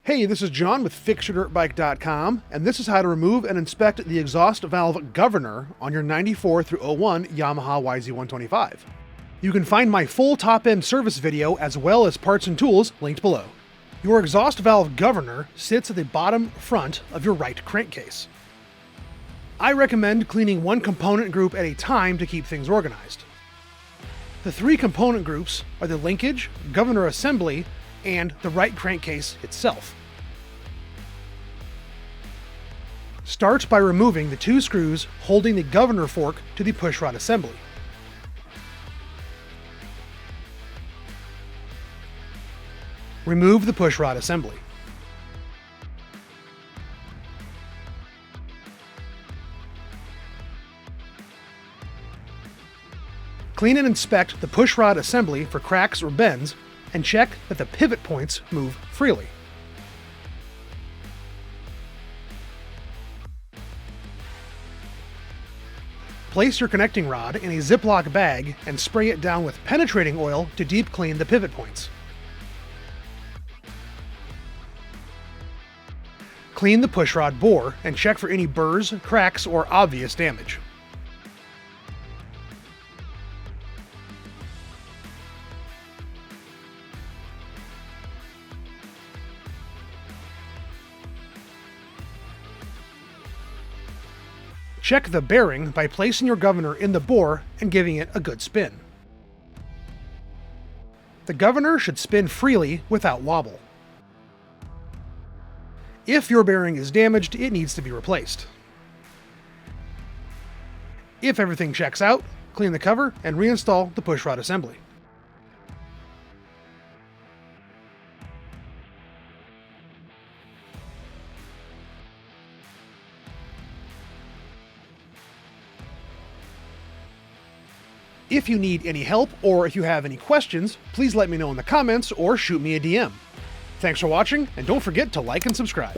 Hey, this is John with FixYourDirtBike.com, and this is how to remove and inspect the exhaust valve governor on your 94 through 01 Yamaha YZ125. You can find my full top-end service video as well as parts and tools linked below. Your exhaust valve governor sits at the bottom front of your right crankcase. I recommend cleaning one component group at a time to keep things organized. The three component groups are the linkage, governor assembly, and the right crankcase itself. Start by removing the two screws holding the governor fork to the pushrod assembly. Remove the pushrod assembly. Clean and inspect the pushrod assembly for cracks or bends, and check that the pivot points move freely. Place your connecting rod in a Ziploc bag and spray it down with penetrating oil to deep clean the pivot points. Clean the pushrod bore and check for any burrs, cracks, or obvious damage. Check the bearing by placing your governor in the bore and giving it a good spin. The governor should spin freely without wobble. If your bearing is damaged, it needs to be replaced. If everything checks out, clean the cover and reinstall the pushrod assembly. If you need any help or if you have any questions, please let me know in the comments or shoot me a DM. Thanks for watching, and don't forget to like and subscribe.